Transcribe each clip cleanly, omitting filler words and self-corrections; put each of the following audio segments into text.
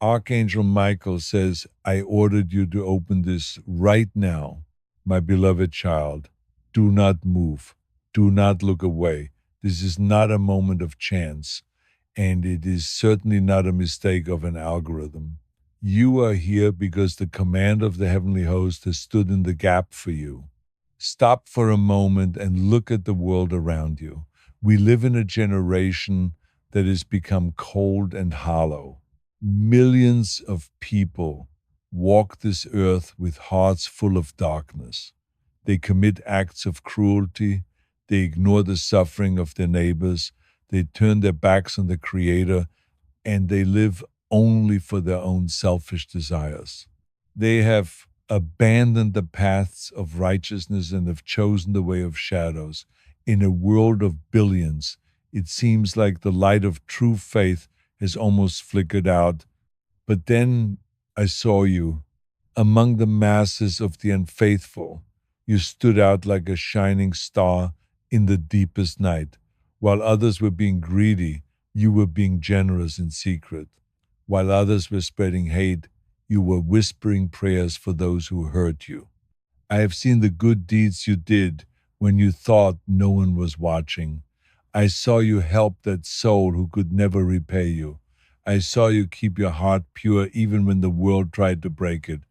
Archangel Michael says, I ordered you to open this right now, my beloved child. Do not move. Do not look away. This is not a moment of chance, and it is certainly not a mistake of an algorithm. You are here because the command of the heavenly host has stood in the gap for you. Stop for a moment and look at the world around you. We live in a generation that has become cold and hollow. Millions of people walk this earth with hearts full of darkness. They commit acts of cruelty. They ignore the suffering of their neighbors. They turn their backs on the Creator, and they live only for their own selfish desires. They have abandoned the paths of righteousness and have chosen the way of shadows. In a world of billions, it seems like the light of true faith has almost flickered out. But then I saw you. Among the masses of the unfaithful, you stood out like a shining star in the deepest night. While others were being greedy, you were being generous in secret. While others were spreading hate, you were whispering prayers for those who hurt you. I have seen the good deeds you did when you thought no one was watching. I saw you help that soul who could never repay you. I saw you keep your heart pure even when the world tried to break it.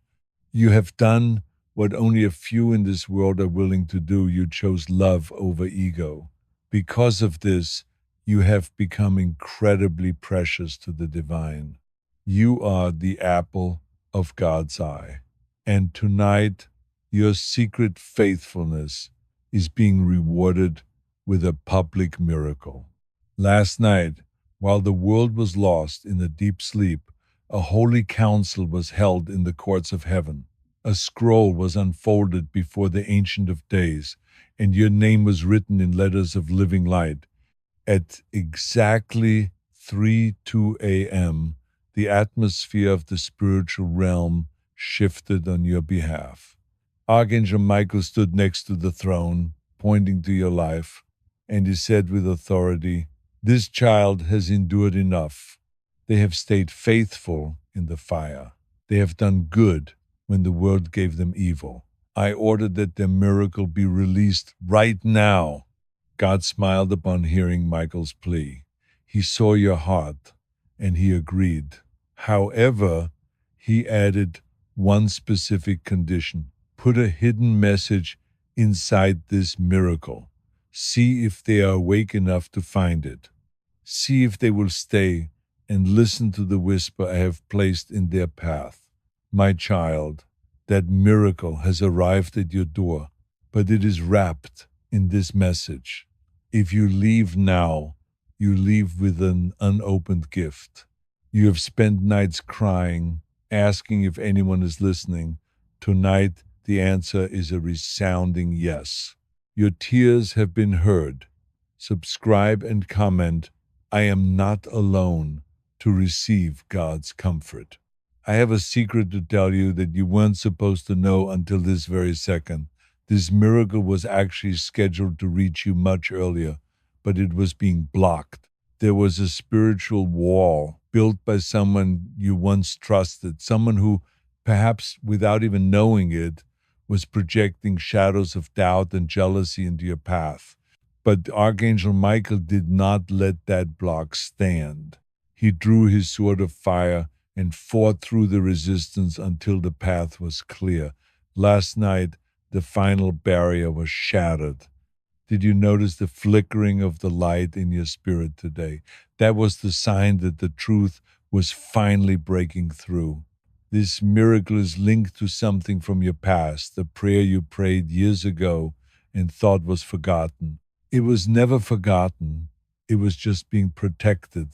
You have done what only a few in this world are willing to do. You chose love over ego. Because of this, you have become incredibly precious to the divine. You are the apple of God's eye. And tonight, your secret faithfulness is being rewarded with a public miracle. Last night, while the world was lost in a deep sleep, a holy council was held in the courts of heaven. A scroll was unfolded before the Ancient of Days, and your name was written in letters of living light. At exactly 3:02 a.m., the atmosphere of the spiritual realm shifted on your behalf. Archangel Michael stood next to the throne, pointing to your life, and he said with authority, This child has endured enough. They have stayed faithful in the fire. They have done good when the world gave them evil. I order that their miracle be released right now. God smiled upon hearing Michael's plea. He saw your heart, and he agreed. However, he added one specific condition. Put a hidden message inside this miracle. See if they are awake enough to find it. See if they will stay and listen to the whisper I have placed in their path. My child, that miracle has arrived at your door, but it is wrapped in this message. If you leave now, you leave with an unopened gift. You have spent nights crying, asking if anyone is listening. Tonight, the answer is a resounding yes. Your tears have been heard. Subscribe and comment. I am not alone to receive God's comfort. I have a secret to tell you that you weren't supposed to know until this very second. This miracle was actually scheduled to reach you much earlier, but it was being blocked. There was a spiritual wall built by someone you once trusted, someone who, perhaps without even knowing it, was projecting shadows of doubt and jealousy into your path. But Archangel Michael did not let that block stand. He drew his sword of fire and fought through the resistance until the path was clear. Last night, the final barrier was shattered. Did you notice the flickering of the light in your spirit today? That was the sign that the truth was finally breaking through. This miracle is linked to something from your past, the prayer you prayed years ago and thought was forgotten. It was never forgotten. It was just being protected.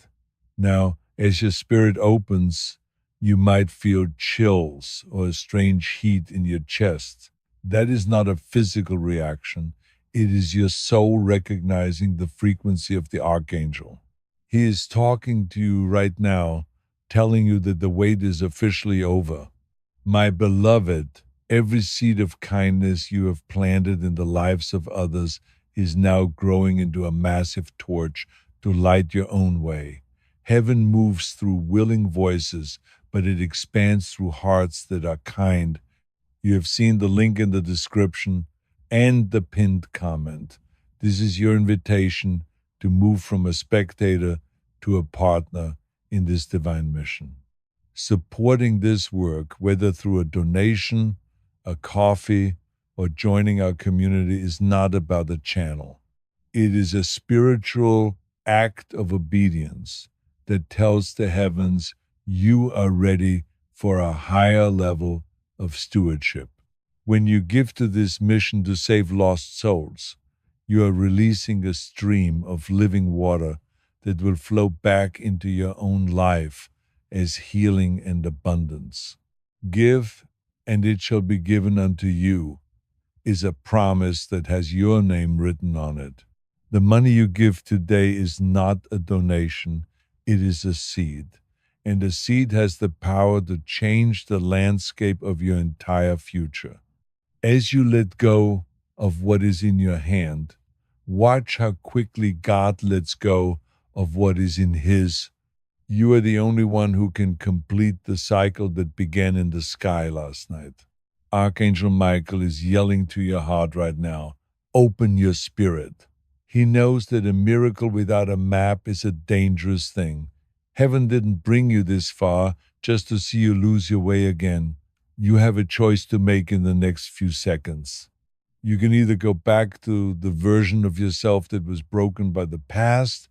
Now, as your spirit opens, you might feel chills or a strange heat in your chest. That is not a physical reaction. It is your soul recognizing the frequency of the Archangel. He is talking to you right now, telling you that the wait is officially over. My beloved, every seed of kindness you have planted in the lives of others is now growing into a massive torch to light your own way. Heaven moves through willing voices, but it expands through hearts that are kind. You have seen the link in the description and the pinned comment. This is your invitation to move from a spectator to a partner in this divine mission. Supporting this work, whether through a donation, a coffee, or joining our community, is not about a channel. It is a spiritual act of obedience that tells the heavens you are ready for a higher level of stewardship. When you give to this mission to save lost souls, you are releasing a stream of living water that will flow back into your own life as healing and abundance. Give, and it shall be given unto you, is a promise that has your name written on it. The money you give today is not a donation, it is a seed. And a seed has the power to change the landscape of your entire future. As you let go of what is in your hand, watch how quickly God lets go of what is in His. You are the only one who can complete the cycle that began in the sky last night. Archangel Michael is yelling to your heart right now, open your spirit. He knows that a miracle without a map is a dangerous thing. Heaven didn't bring you this far just to see you lose your way again. You have a choice to make in the next few seconds. You can either go back to the version of yourself that was broken by the past,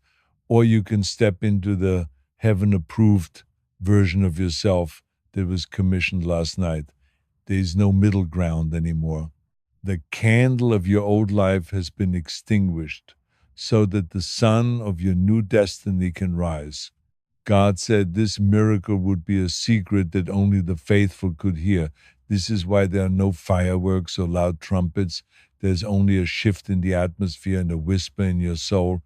or you can step into the heaven-approved version of yourself that was commissioned last night. There is no middle ground anymore. The candle of your old life has been extinguished so that the sun of your new destiny can rise. God said this miracle would be a secret that only the faithful could hear. This is why there are no fireworks or loud trumpets. There's only a shift in the atmosphere and a whisper in your soul.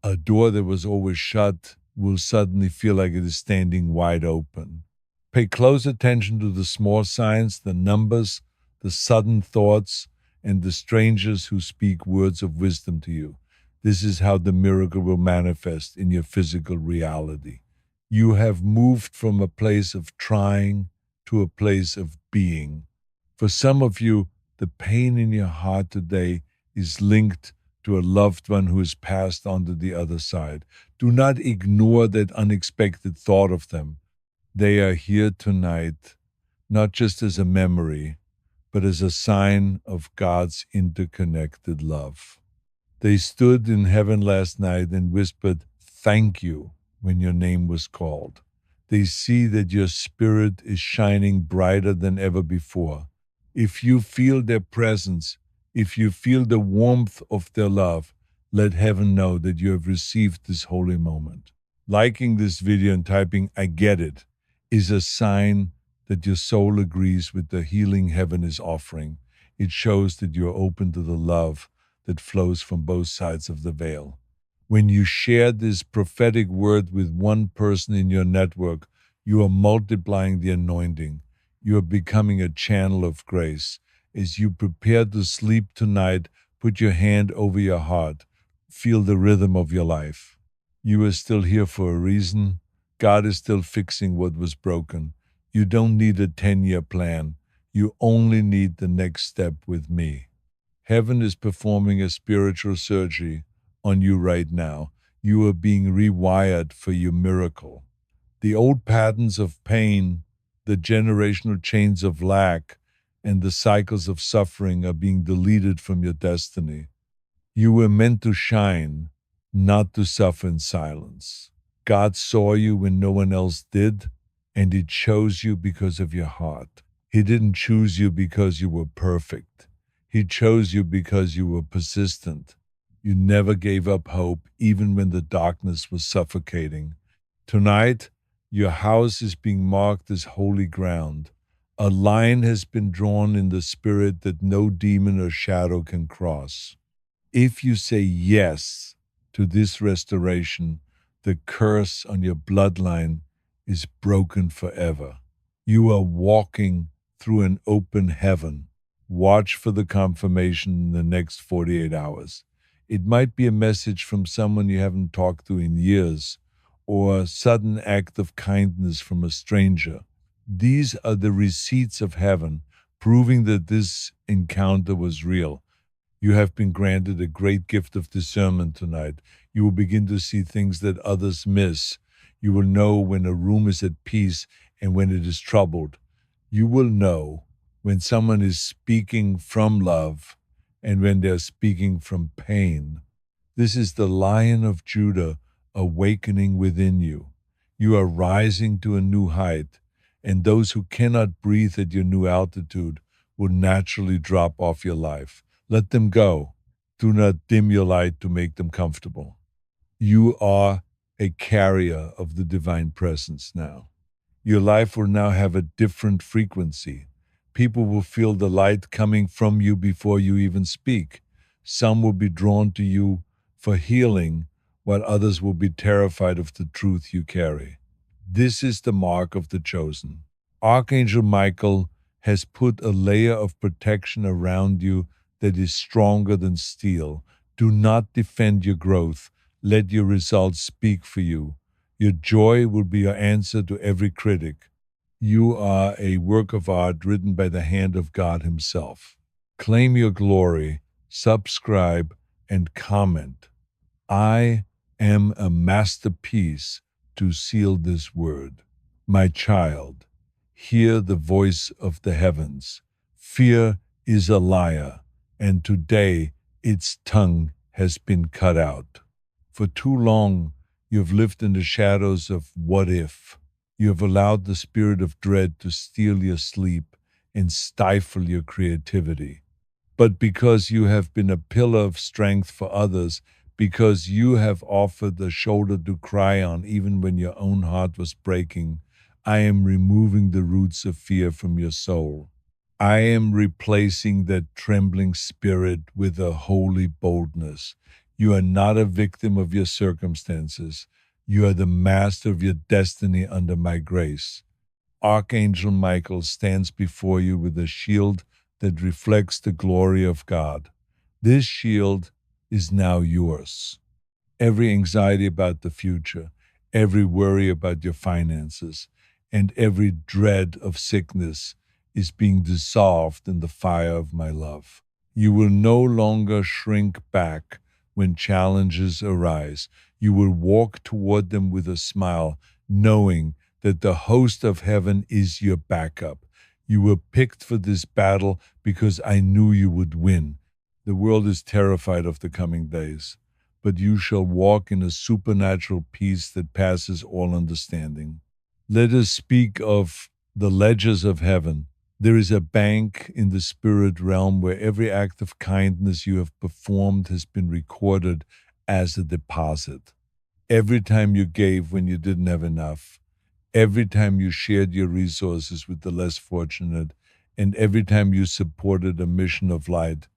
A door that was always shut will suddenly feel like it is standing wide open. Pay close attention to the small signs, the numbers, the sudden thoughts, and the strangers who speak words of wisdom to you. This is how the miracle will manifest in your physical reality. You have moved from a place of trying to a place of being. For some of you, the pain in your heart today is linked to a loved one who has passed on to the other side. Do not ignore that unexpected thought of them. They are here tonight, not just as a memory, but as a sign of God's interconnected love. They stood in heaven last night and whispered, "Thank you," when your name was called. They see that your spirit is shining brighter than ever before. If you feel their presence, if you feel the warmth of their love, let heaven know that you have received this holy moment. Liking this video and typing "I get it" is a sign that your soul agrees with the healing heaven is offering. It shows that you are open to the love that flows from both sides of the veil. When you share this prophetic word with one person in your network, you are multiplying the anointing. You are becoming a channel of grace. As you prepare to sleep tonight, put your hand over your heart. Feel the rhythm of your life. You are still here for a reason. God is still fixing what was broken. You don't need a 10-year plan. You only need the next step with me. Heaven is performing a spiritual surgery on you right now. You are being rewired for your miracle. The old patterns of pain, the generational chains of lack, and the cycles of suffering are being deleted from your destiny. You were meant to shine, not to suffer in silence. God saw you when no one else did, and He chose you because of your heart. He didn't choose you because you were perfect. He chose you because you were persistent. You never gave up hope, even when the darkness was suffocating. Tonight, your house is being marked as holy ground. A line has been drawn in the spirit that no demon or shadow can cross. If you say yes to this restoration, the curse on your bloodline is broken forever. You are walking through an open heaven. Watch for the confirmation in the next 48 hours. It might be a message from someone you haven't talked to in years, or a sudden act of kindness from a stranger. These are the receipts of heaven, proving that this encounter was real. You have been granted a great gift of discernment tonight. You will begin to see things that others miss. You will know when a room is at peace and when it is troubled. You will know when someone is speaking from love and when they're speaking from pain. This is the Lion of Judah awakening within you. You are rising to a new height, and those who cannot breathe at your new altitude will naturally drop off your life. Let them go. Do not dim your light to make them comfortable. You are a carrier of the divine presence now. Your life will now have a different frequency. People will feel the light coming from you before you even speak. Some will be drawn to you for healing, while others will be terrified of the truth you carry. This is the mark of the chosen. Archangel Michael has put a layer of protection around you that is stronger than steel. Do not defend your growth. Let your results speak for you. Your joy will be your answer to every critic. You are a work of art written by the hand of God Himself. Claim your glory, subscribe, and comment. I am a masterpiece to seal this word. My child, hear the voice of the heavens. Fear is a liar, and today its tongue has been cut out. For too long, you have lived in the shadows of what if. You have allowed the spirit of dread to steal your sleep and stifle your creativity. But because you have been a pillar of strength for others, because you have offered a shoulder to cry on even when your own heart was breaking, I am removing the roots of fear from your soul. I am replacing that trembling spirit with a holy boldness. You are not a victim of your circumstances. You are the master of your destiny under my grace. Archangel Michael stands before you with a shield that reflects the glory of God. This shield is now yours. Every anxiety about the future, every worry about your finances, and every dread of sickness is being dissolved in the fire of my love. You will no longer shrink back when challenges arise. You will walk toward them with a smile, knowing that the host of heaven is your backup. You were picked for this battle because I knew you would win. The world is terrified of the coming days, but you shall walk in a supernatural peace that passes all understanding. Let us speak of the ledgers of heaven. There is a bank in the spirit realm where every act of kindness you have performed has been recorded as a deposit. Every time you gave when you didn't have enough, every time you shared your resources with the less fortunate, and every time you supported a mission of light,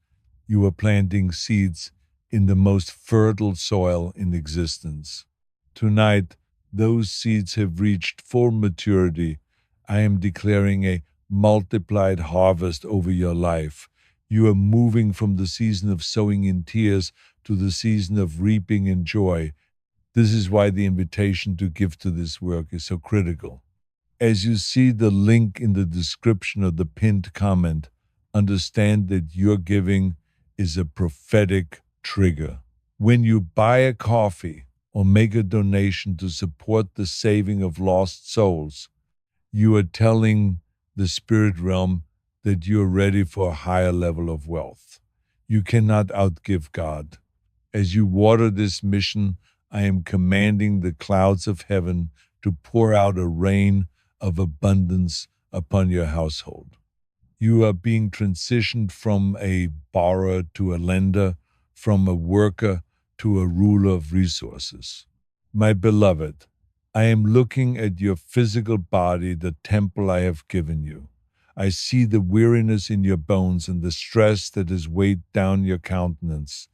you are planting seeds in the most fertile soil in existence. Tonight, those seeds have reached full maturity. I am declaring a multiplied harvest over your life. You are moving from the season of sowing in tears to the season of reaping in joy. This is why the invitation to give to this work is so critical. As you see the link in the description of the pinned comment, understand that your giving is a prophetic trigger. When you buy a coffee or make a donation to support the saving of lost souls, you are telling the spirit realm that you're ready for a higher level of wealth. You cannot outgive God. As you water this mission, I am commanding the clouds of heaven to pour out a rain of abundance upon your household. You are being transitioned from a borrower to a lender, from a worker to a ruler of resources. My beloved, I am looking at your physical body, the temple I have given you. I see the weariness in your bones and the stress that has weighed down your countenance.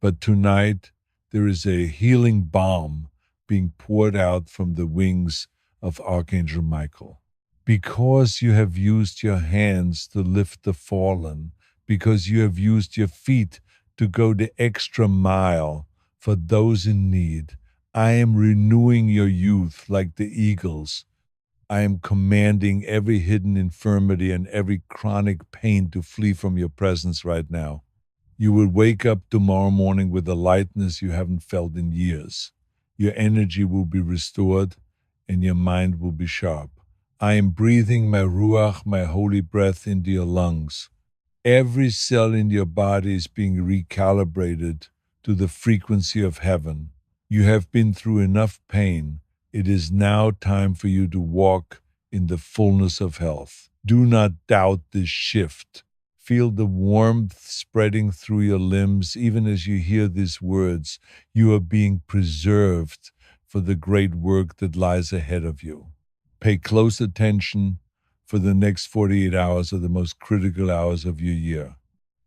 But tonight, there is a healing balm being poured out from the wings of Archangel Michael. Because you have used your hands to lift the fallen, because you have used your feet to go the extra mile for those in need, I am renewing your youth like the eagles. I am commanding every hidden infirmity and every chronic pain to flee from your presence right now. You will wake up tomorrow morning with a lightness you haven't felt in years. Your energy will be restored and your mind will be sharp. I am breathing my Ruach, my holy breath, into your lungs. Every cell in your body is being recalibrated to the frequency of heaven. You have been through enough pain. It is now time for you to walk in the fullness of health. Do not doubt this shift. Feel the warmth spreading through your limbs even as you hear these words. You are being preserved for the great work that lies ahead of you. Pay close attention, for the next 48 hours are the most critical hours of your year.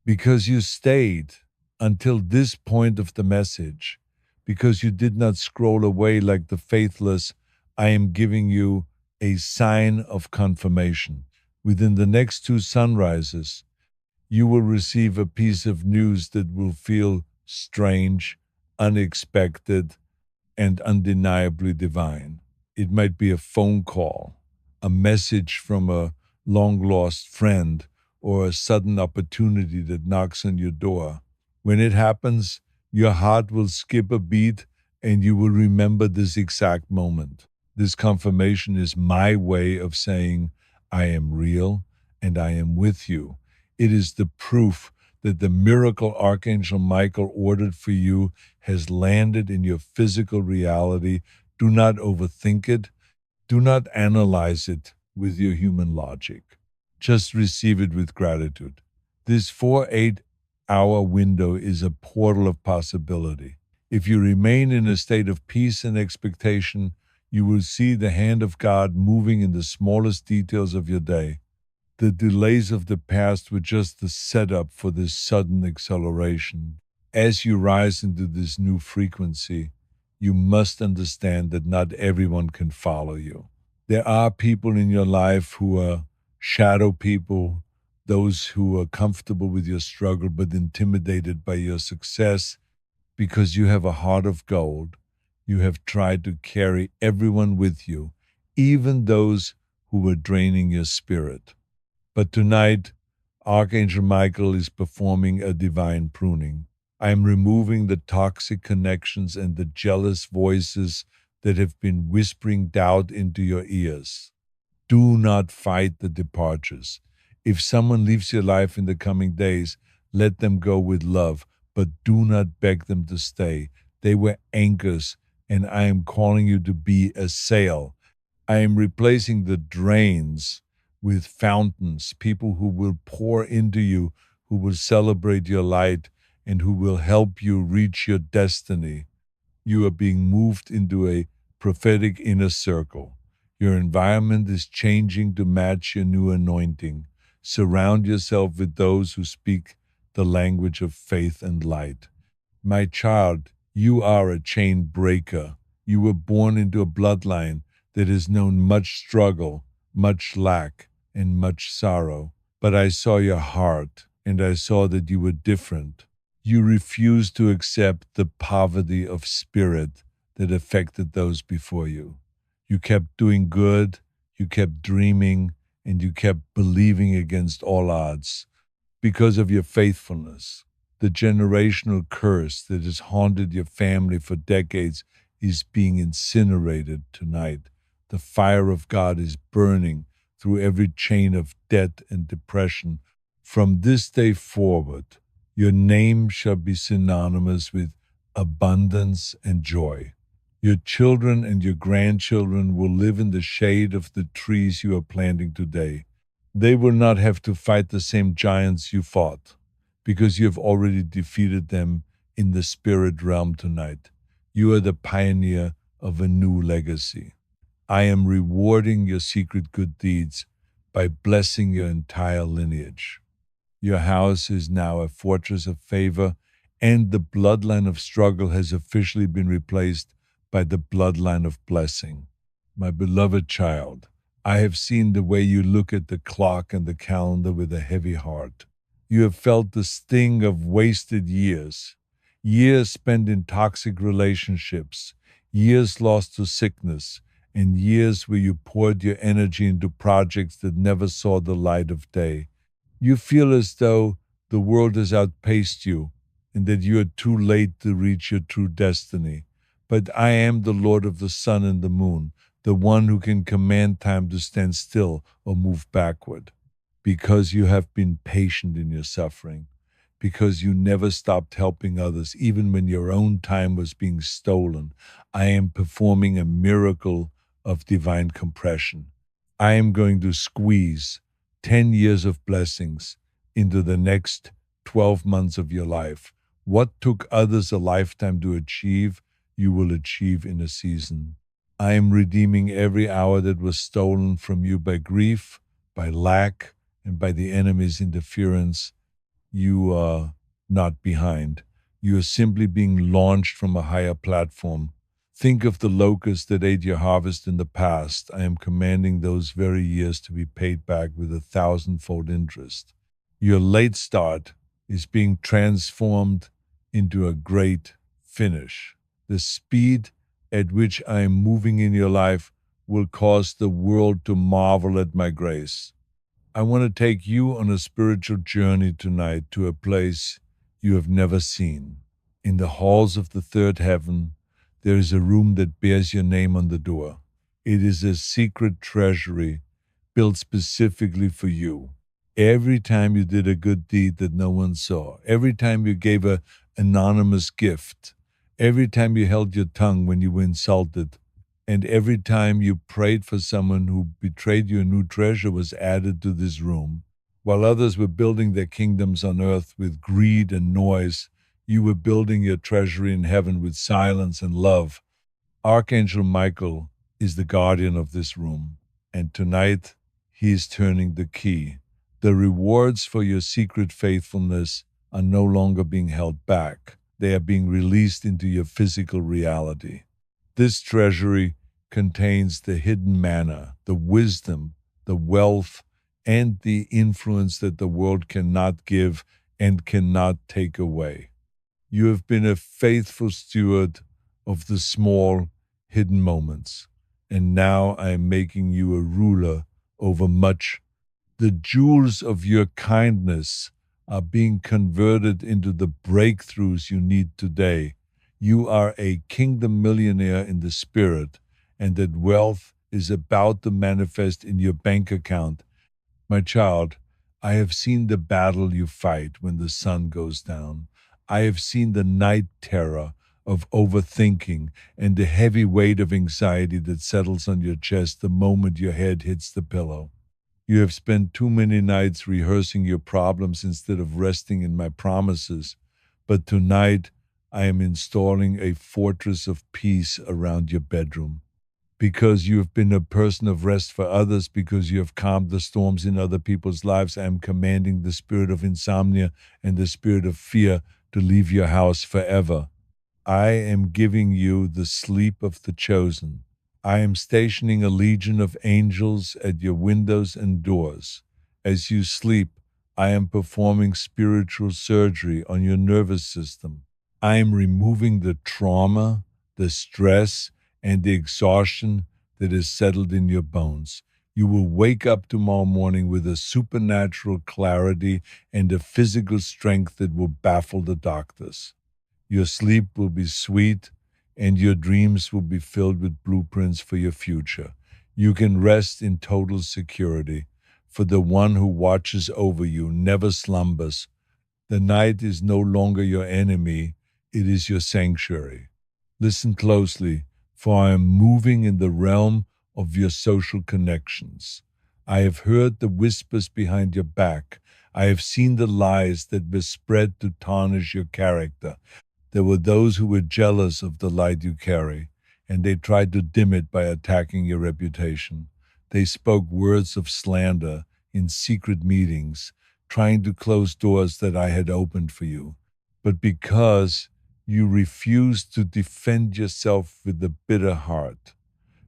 Because you stayed until this point of the message, because you did not scroll away like the faithless, I am giving you a sign of confirmation. Within the next two sunrises, you will receive a piece of news that will feel strange, unexpected, and undeniably divine. It might be a phone call, a message from a long lost friend, or a sudden opportunity that knocks on your door. When it happens, your heart will skip a beat and you will remember this exact moment. This confirmation is my way of saying, I am real and I am with you. It is the proof that the miracle Archangel Michael ordered for you has landed in your physical reality. Do not overthink it. Do not analyze it with your human logic. Just receive it with gratitude. This 4-8 hour window is a portal of possibility. If you remain in a state of peace and expectation, you will see the hand of God moving in the smallest details of your day. The delays of the past were just the setup for this sudden acceleration. As you rise into this new frequency, you must understand that not everyone can follow you. There are people in your life who are shadow people, those who are comfortable with your struggle but intimidated by your success. Because you have a heart of gold, you have tried to carry everyone with you, even those who were draining your spirit. But tonight, Archangel Michael is performing a divine pruning. I am removing the toxic connections and the jealous voices that have been whispering doubt into your ears. Do not fight the departures. If someone leaves your life in the coming days, let them go with love, but do not beg them to stay. They were anchors, and I am calling you to be a sail. I am replacing the drains with fountains, people who will pour into you, who will celebrate your light, and who will help you reach your destiny. You are being moved into a prophetic inner circle. Your environment is changing to match your new anointing. Surround yourself with those who speak the language of faith and light. My child, you are a chain breaker. You were born into a bloodline that has known much struggle, much lack, and much sorrow. But I saw your heart, and I saw that you were different. You refused to accept the poverty of spirit that affected those before you. You kept doing good, you kept dreaming, and you kept believing against all odds. Because of your faithfulness, the generational curse that has haunted your family for decades is being incinerated tonight. The fire of God is burning through every chain of debt and depression. From this day forward, your name shall be synonymous with abundance and joy. Your children and your grandchildren will live in the shade of the trees you are planting today. They will not have to fight the same giants you fought, because you have already defeated them in the spirit realm tonight. You are the pioneer of a new legacy. I am rewarding your secret good deeds by blessing your entire lineage. Your house is now a fortress of favor, and the bloodline of struggle has officially been replaced by the bloodline of blessing. My beloved child, I have seen the way you look at the clock and the calendar with a heavy heart. You have felt the sting of wasted years, years spent in toxic relationships, years lost to sickness, and years where you poured your energy into projects that never saw the light of day. You feel as though the world has outpaced you and that you are too late to reach your true destiny. But I am the Lord of the sun and the moon, the one who can command time to stand still or move backward. Because you have been patient in your suffering, because you never stopped helping others, even when your own time was being stolen, I am performing a miracle of divine compression. I am going to squeeze 10 years of blessings into the next 12 months of your life. What took others a lifetime to achieve, you will achieve in a season. I am redeeming every hour that was stolen from you by grief, by lack, and by the enemy's interference. You are not behind. You are simply being launched from a higher platform. Think of the locusts that ate your harvest in the past. I am commanding those very years to be paid back with 1,000-fold interest. Your late start is being transformed into a great finish. The speed at which I am moving in your life will cause the world to marvel at my grace. I want to take you on a spiritual journey tonight to a place you have never seen. In the halls of the third heaven, there is a room that bears your name on the door. It is a secret treasury built specifically for you. Every time you did a good deed that no one saw, every time you gave an anonymous gift, every time you held your tongue when you were insulted, and every time you prayed for someone who betrayed you, a new treasure was added to this room. While others were building their kingdoms on earth with greed and noise, you were building your treasury in heaven with silence and love. Archangel Michael is the guardian of this room, and tonight he is turning the key. The rewards for your secret faithfulness are no longer being held back. They are being released into your physical reality. This treasury contains the hidden manna, the wisdom, the wealth, and the influence that the world cannot give and cannot take away. You have been a faithful steward of the small, hidden moments, and now I am making you a ruler over much. The jewels of your kindness are being converted into the breakthroughs you need today. You are a kingdom millionaire in the spirit, and that wealth is about to manifest in your bank account. My child, I have seen the battle you fight when the sun goes down. I have seen the night terror of overthinking and the heavy weight of anxiety that settles on your chest the moment your head hits the pillow. You have spent too many nights rehearsing your problems instead of resting in my promises. But tonight, I am installing a fortress of peace around your bedroom. Because you have been a person of rest for others, because you have calmed the storms in other people's lives, I am commanding the spirit of insomnia and the spirit of fear to leave your house forever. I am giving you the sleep of the chosen. I am stationing a legion of angels at your windows and doors. As you sleep, I am performing spiritual surgery on your nervous system. I am removing the trauma, the stress, and the exhaustion that is settled in your bones. You will wake up tomorrow morning with a supernatural clarity and a physical strength that will baffle the doctors. Your sleep will be sweet, and your dreams will be filled with blueprints for your future. You can rest in total security, for the one who watches over you never slumbers. The night is no longer your enemy, it is your sanctuary. Listen closely, for I am moving in the realm of your social connections. I have heard the whispers behind your back. I have seen the lies that were spread to tarnish your character. There were those who were jealous of the light you carry, and they tried to dim it by attacking your reputation. They spoke words of slander in secret meetings, trying to close doors that I had opened for you. But because you refused to defend yourself with a bitter heart,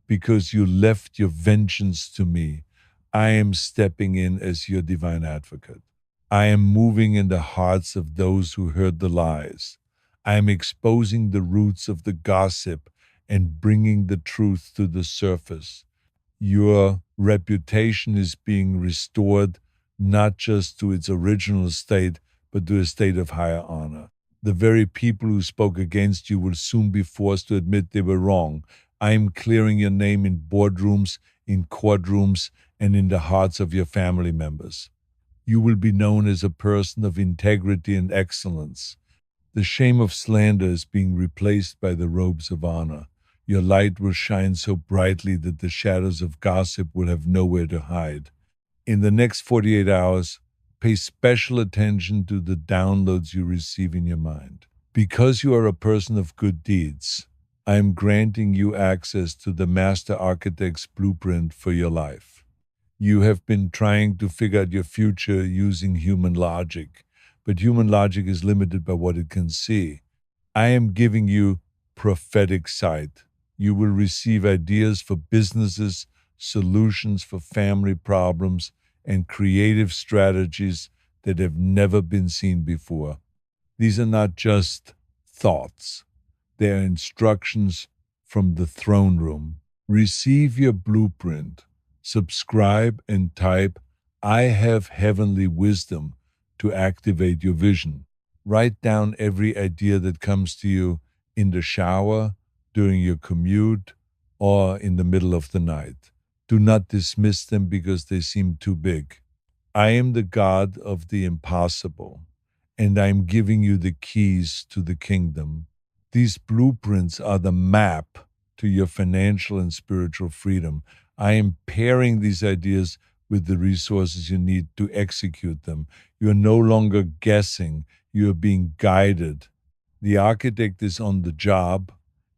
because you left your vengeance to me, I am stepping in as your divine advocate. I am moving in the hearts of those who heard the lies. I am exposing the roots of the gossip and bringing the truth to the surface. Your reputation is being restored not just to its original state, but to a state of higher honor. The very people who spoke against you will soon be forced to admit they were wrong. I am clearing your name in boardrooms, in courtrooms, and in the hearts of your family members. You will be known as a person of integrity and excellence. The shame of slander is being replaced by the robes of honor. Your light will shine so brightly that the shadows of gossip will have nowhere to hide. In the next 48 hours, pay special attention to the downloads you receive in your mind. Because you are a person of good deeds, I am granting you access to the Master Architect's blueprint for your life. You have been trying to figure out your future using human logic, but human logic is limited by what it can see. I am giving you prophetic sight. You will receive ideas for businesses, solutions for family problems, and creative strategies that have never been seen before. These are not just thoughts, they are instructions from the throne room. Receive your blueprint, subscribe, and type, I have heavenly wisdom to activate your vision. Write down every idea that comes to you in the shower, during your commute, or in the middle of the night. Do not dismiss them because they seem too big. I am the God of the impossible, and I am giving you the keys to the kingdom. These blueprints are the map to your financial and spiritual freedom. I am pairing these ideas with the resources you need to execute them. You are no longer guessing, you are being guided. The architect is on the job,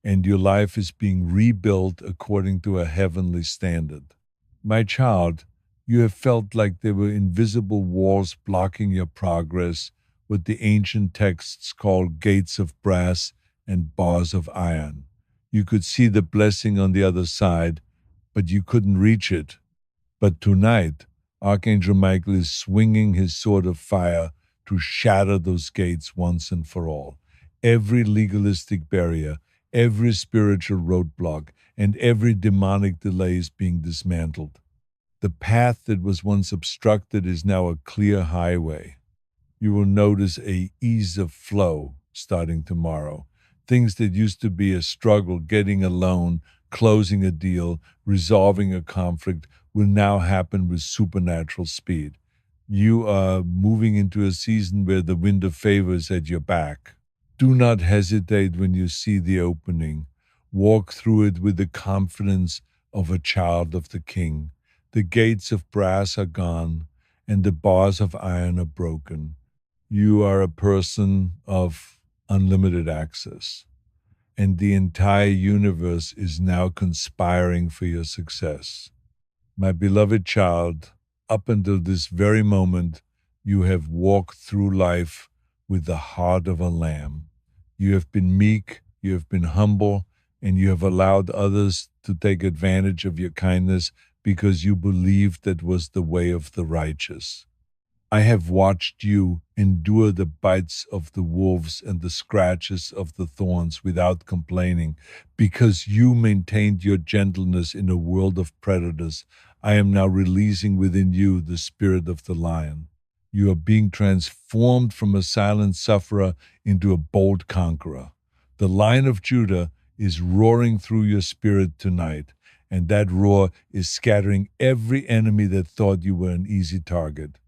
and your life is being rebuilt according to a heavenly standard. My child, you have felt like there were invisible walls blocking your progress, what the ancient texts call gates of brass and bars of iron. You could see the blessing on the other side, but you couldn't reach it. But tonight, Archangel Michael is swinging his sword of fire to shatter those gates once and for all. Every legalistic barrier, every spiritual roadblock, and every demonic delay is being dismantled. The path that was once obstructed is now a clear highway. You will notice a ease of flow starting tomorrow. Things that used to be a struggle, getting a loan, closing a deal, resolving a conflict, will now happen with supernatural speed. You are moving into a season where the wind of favor is at your back. Do not hesitate when you see the opening. Walk through it with the confidence of a child of the King. The gates of brass are gone, and the bars of iron are broken. You are a person of unlimited access, and the entire universe is now conspiring for your success. My beloved child, up until this very moment, you have walked through life with the heart of a lamb. You have been meek, you have been humble, and you have allowed others to take advantage of your kindness because you believed that was the way of the righteous. I have watched you endure the bites of the wolves and the scratches of the thorns without complaining, because you maintained your gentleness in a world of predators. I am now releasing within you the spirit of the lion. You are being transformed from a silent sufferer into a bold conqueror. The Lion of Judah is roaring through your spirit tonight, and that roar is scattering every enemy that thought you were an easy target.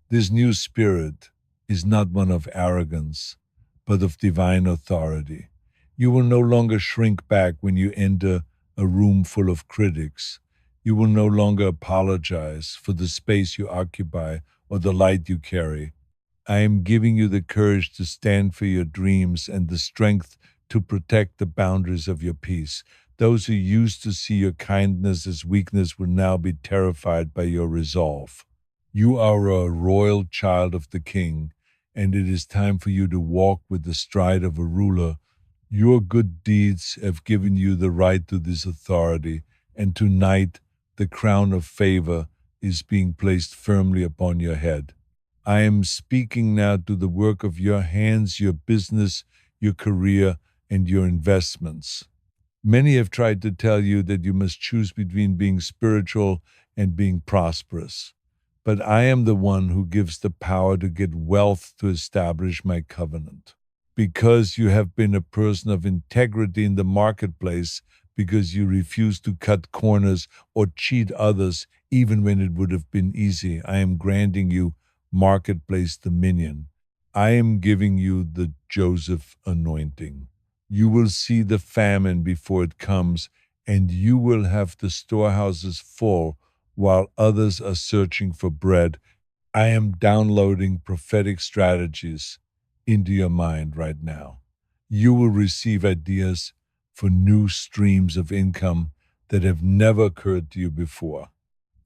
This new spirit is not one of arrogance, but of divine authority. You will no longer shrink back when you enter a room full of critics. You will no longer apologize for the space you occupy or the light you carry. I am giving you the courage to stand for your dreams and the strength to protect the boundaries of your peace. Those who used to see your kindness as weakness will now be terrified by your resolve. You are a royal child of the King, and it is time for you to walk with the stride of a ruler. Your good deeds have given you the right to this authority, and tonight the crown of favor is being placed firmly upon your head. I am speaking now to the work of your hands, your business, your career, and your investments. Many have tried to tell you that you must choose between being spiritual and being prosperous. But I am the one who gives the power to get wealth to establish my covenant. Because you have been a person of integrity in the marketplace, because you refuse to cut corners or cheat others, even when it would have been easy, I am granting you marketplace dominion. I am giving you the Joseph anointing. You will see the famine before it comes, and you will have the storehouses full while others are searching for bread. I am downloading prophetic strategies into your mind right now. You will receive ideas for new streams of income that have never occurred to you before.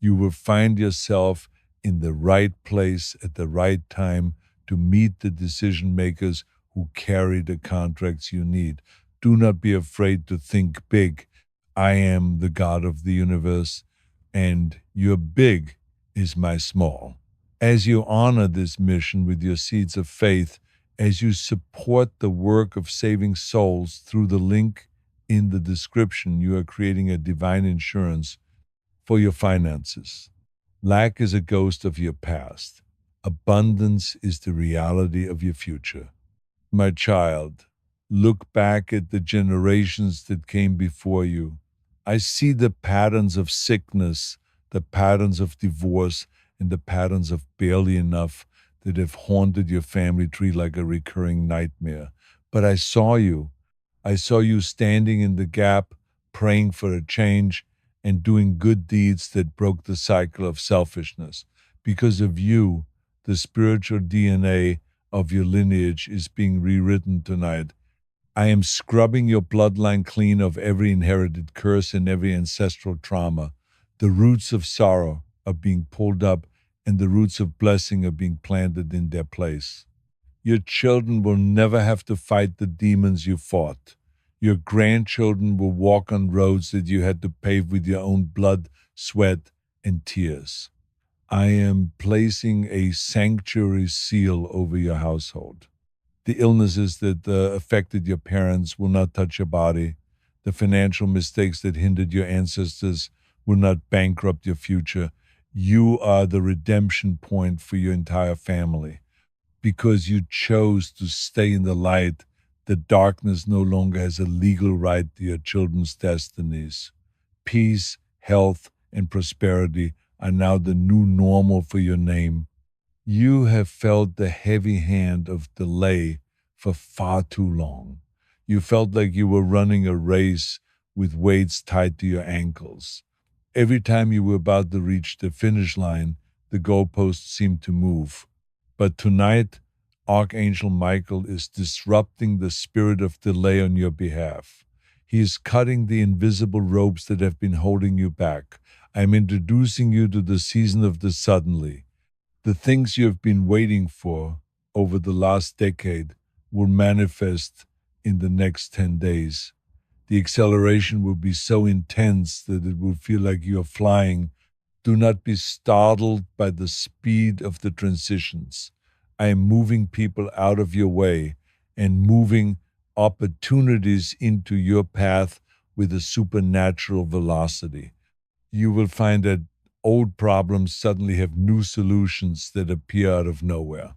You will find yourself in the right place at the right time to meet the decision makers who carry the contracts you need. Do not be afraid to think big. I am the God of the universe, and your big is my small. As you honor this mission with your seeds of faith, as you support the work of saving souls through the link in the description, you are creating a divine insurance for your finances. Lack is a ghost of your past. Abundance is the reality of your future. My child, look back at the generations that came before you. I see the patterns of sickness, the patterns of divorce, and the patterns of barely enough that have haunted your family tree like a recurring nightmare. But I saw you. I saw you standing in the gap, praying for a change, and doing good deeds that broke the cycle of selfishness. Because of you, the spiritual DNA of your lineage is being rewritten tonight. I am scrubbing your bloodline clean of every inherited curse and every ancestral trauma. The roots of sorrow are being pulled up, and the roots of blessing are being planted in their place. Your children will never have to fight the demons you fought. Your grandchildren will walk on roads that you had to pave with your own blood, sweat, and tears. I am placing a sanctuary seal over your household. The illnesses that affected your parents will not touch your body. The financial mistakes that hindered your ancestors will not bankrupt your future. You are the redemption point for your entire family. Because you chose to stay in the light, the darkness no longer has a legal right to your children's destinies. Peace, health, and prosperity are now the new normal for your name. You have felt the heavy hand of delay for far too long. You felt like you were running a race with weights tied to your ankles. Every time you were about to reach the finish line, the goalposts seemed to move. But tonight, Archangel Michael is disrupting the spirit of delay on your behalf. He is cutting the invisible ropes that have been holding you back. I am introducing you to the season of the suddenly. The things you have been waiting for over the last decade will manifest in the next 10 days. The acceleration will be so intense that it will feel like you are flying. Do not be startled by the speed of the transitions. I am moving people out of your way and moving opportunities into your path with a supernatural velocity. You will find that old problems suddenly have new solutions that appear out of nowhere.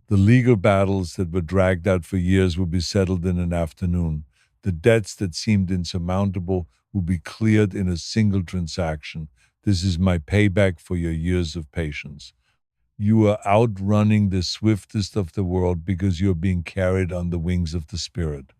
The legal battles that were dragged out for years will be settled in an afternoon. The debts that seemed insurmountable will be cleared in a single transaction. This is my payback for your years of patience. You are outrunning the swiftest of the world because you are being carried on the wings of the Spirit.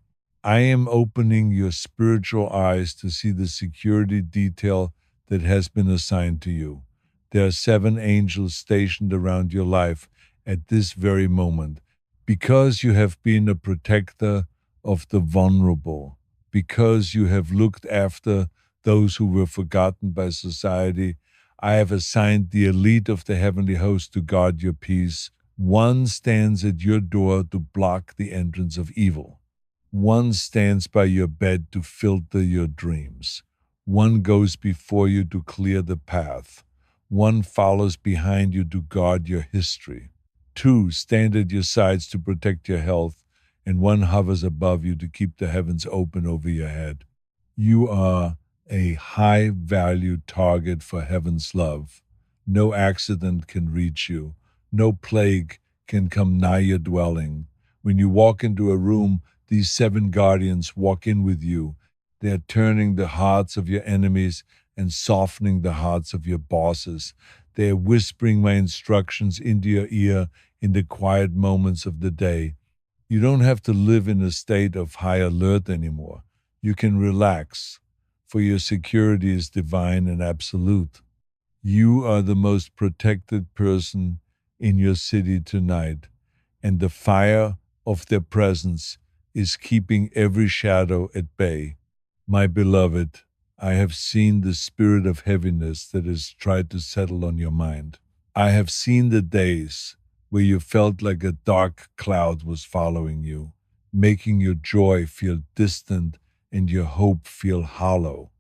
I am opening your spiritual eyes to see the security detail that has been assigned to you. There are 7 angels stationed around your life at this very moment. Because you have been a protector of the vulnerable, because you have looked after those who were forgotten by society, I have assigned the elite of the heavenly host to guard your peace. One stands at your door to block the entrance of evil. One stands by your bed to filter your dreams. One goes before you to clear the path. One follows behind you to guard your history. 2 stand at your sides to protect your health, and 1 hovers above you to keep the heavens open over your head. You are a high value target for heaven's love. No accident can reach you. No plague can come nigh your dwelling. When you walk into a room, these seven guardians walk in with you. They are turning the hearts of your enemies and softening the hearts of your bosses. They are whispering my instructions into your ear in the quiet moments of the day. You don't have to live in a state of high alert anymore. You can relax, for your security is divine and absolute. You are the most protected person in your city tonight, and the fire of their presence is keeping every shadow at bay. My beloved, I have seen the spirit of heaviness that has tried to settle on your mind. I have seen the days where you felt like a dark cloud was following you, making your joy feel distant and your hope feel hollow.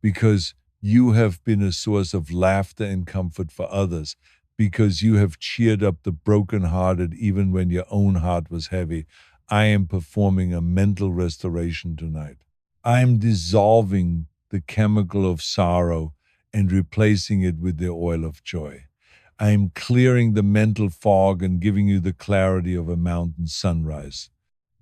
Because you have been a source of laughter and comfort for others, because you have cheered up the brokenhearted even when your own heart was heavy. I am performing a mental restoration tonight. I am dissolving the chemical of sorrow and replacing it with the oil of joy. I am clearing the mental fog and giving you the clarity of a mountain sunrise.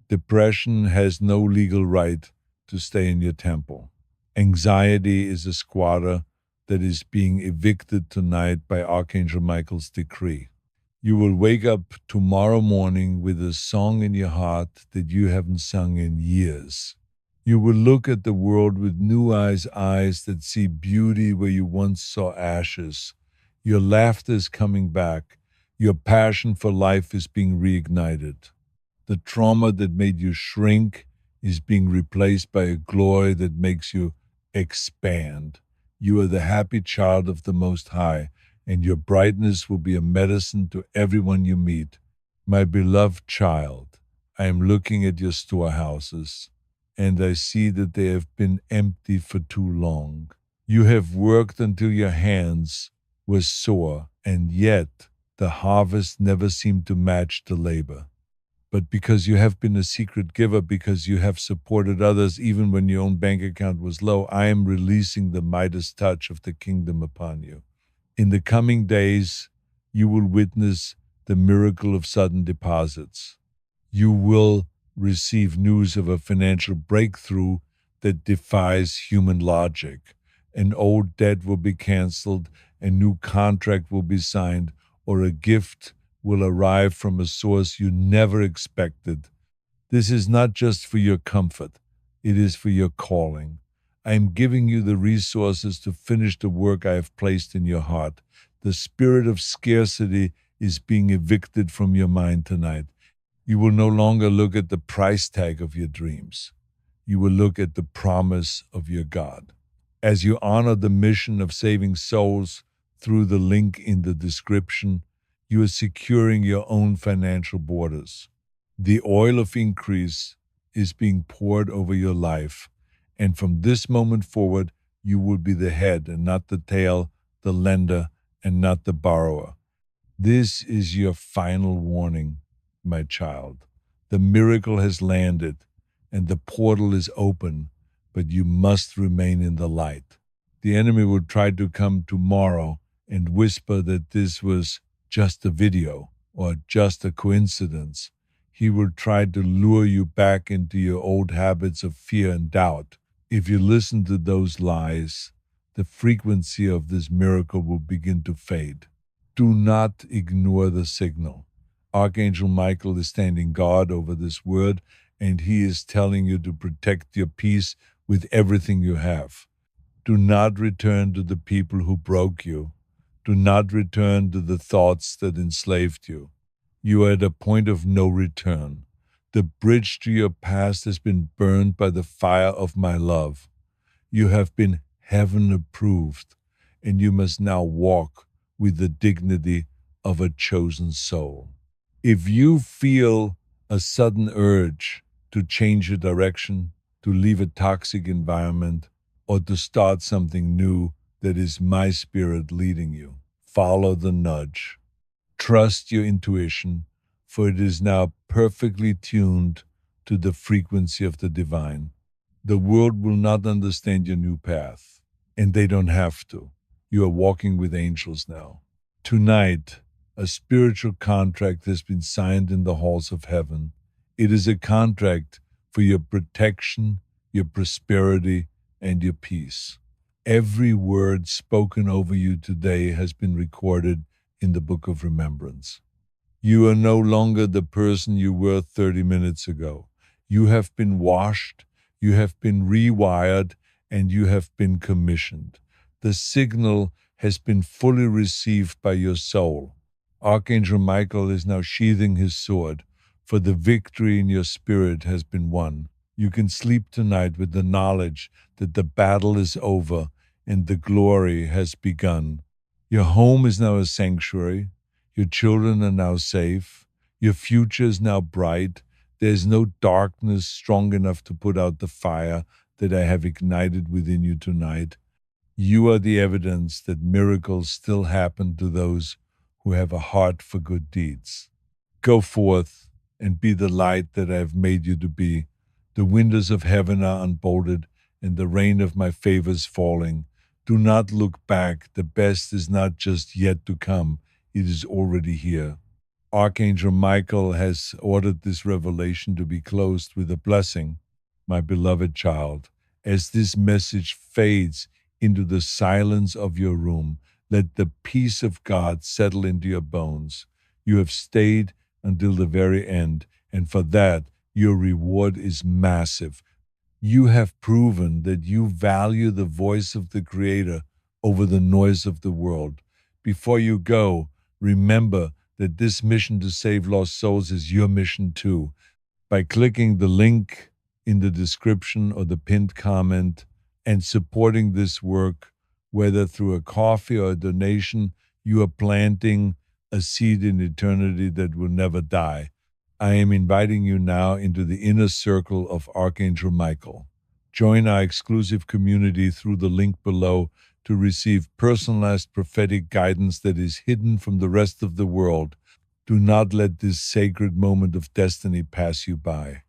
Depression has no legal right to stay in your temple. Anxiety is a squatter that is being evicted tonight by Archangel Michael's decree. You will wake up tomorrow morning with a song in your heart that you haven't sung in years. You will look at the world with new eyes that see beauty where you once saw ashes. Your laughter is coming back. Your passion for life is being reignited. The trauma that made you shrink is being replaced by a glory that makes you expand. You are the happy child of the Most High, and your brightness will be a medicine to everyone you meet. My beloved child, I am looking at your storehouses, and I see that they have been empty for too long. You have worked until your hands were sore, and yet the harvest never seemed to match the labor. But because you have been a secret giver, because you have supported others even when your own bank account was low, I am releasing the Midas touch of the kingdom upon you. In the coming days, you will witness the miracle of sudden deposits. You will receive news of a financial breakthrough that defies human logic. An old debt will be canceled, a new contract will be signed, or a gift will arrive from a source you never expected. This is not just for your comfort, it is for your calling. I am giving you the resources to finish the work I have placed in your heart. The spirit of scarcity is being evicted from your mind tonight. You will no longer look at the price tag of your dreams. You will look at the promise of your God. As you honor the mission of saving souls through the link in the description, you are securing your own financial borders. The oil of increase is being poured over your life, and from this moment forward, you will be the head and not the tail, the lender and not the borrower. This is your final warning, my child. The miracle has landed and the portal is open, but you must remain in the light. The enemy will try to come tomorrow and whisper that this was just a video or just a coincidence. He will try to lure you back into your old habits of fear and doubt. If you listen to those lies, the frequency of this miracle will begin to fade. Do not ignore the signal. Archangel Michael is standing guard over this word, and he is telling you to protect your peace with everything you have. Do not return to the people who broke you. Do not return to the thoughts that enslaved you. You are at a point of no return. The bridge to your past has been burned by the fire of my love. You have been heaven approved, and you must now walk with the dignity of a chosen soul. If you feel a sudden urge to change your direction, to leave a toxic environment, or to start something new, that is my spirit leading you. Follow the nudge. Trust your intuition, for it is now perfectly tuned to the frequency of the divine. The world will not understand your new path, and they don't have to. You are walking with angels now. Tonight, a spiritual contract has been signed in the halls of heaven. It is a contract for your protection, your prosperity, and your peace. Every word spoken over you today has been recorded in the book of remembrance. You are no longer the person you were 30 minutes ago. You have been washed, you have been rewired, and you have been commissioned. The signal has been fully received by your soul. Archangel Michael is now sheathing his sword, for the victory in your spirit has been won. You can sleep tonight with the knowledge that the battle is over and the glory has begun. Your home is now a sanctuary. Your children are now safe. Your future is now bright. There is no darkness strong enough to put out the fire that I have ignited within you tonight. You are the evidence that miracles still happen to those who have a heart for good deeds. Go forth and be the light that I have made you to be. The windows of heaven are unbolted, and the rain of my favor is falling. Do not look back. The best is not just yet to come, it is already here. Archangel Michael has ordered this revelation to be closed with a blessing, my beloved child. As this message fades into the silence of your room, let the peace of God settle into your bones. You have stayed until the very end, and for that, your reward is massive. You have proven that you value the voice of the Creator over the noise of the world. Before you go, remember that this mission to save lost souls is your mission too. By clicking the link in the description or the pinned comment and supporting this work, whether through a coffee or a donation, you are planting a seed in eternity that will never die. I am inviting you now into the inner circle of Archangel Michael. Join our exclusive community through the link below to receive personalized prophetic guidance that is hidden from the rest of the world. Do not let this sacred moment of destiny pass you by.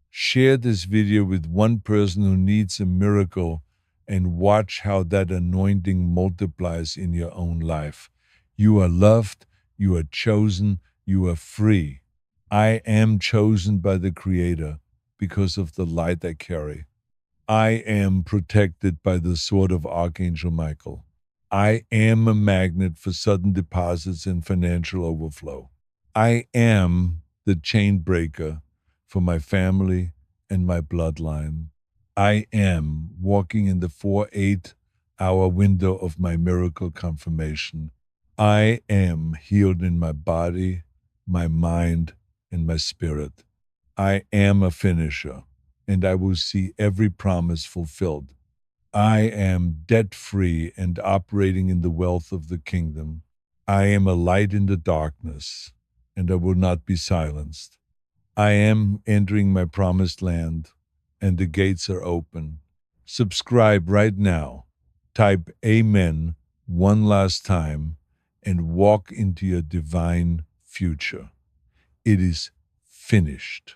Share this video with one person who needs a miracle and watch how that anointing multiplies in your own life. You are loved, you are chosen, you are free. I am chosen by the Creator because of the light I carry. I am protected by the sword of Archangel Michael. I am a magnet for sudden deposits and financial overflow. I am the chain breaker for my family and my bloodline. I am walking in the 4-8 hour window of my miracle confirmation. I am healed in my body, my mind, and my spirit. I am a finisher, and I will see every promise fulfilled. I am debt-free and operating in the wealth of the kingdom. I am a light in the darkness, and I will not be silenced. I am entering my promised land, and the gates are open. Subscribe right now. Type Amen one last time and walk into your divine future. It is finished.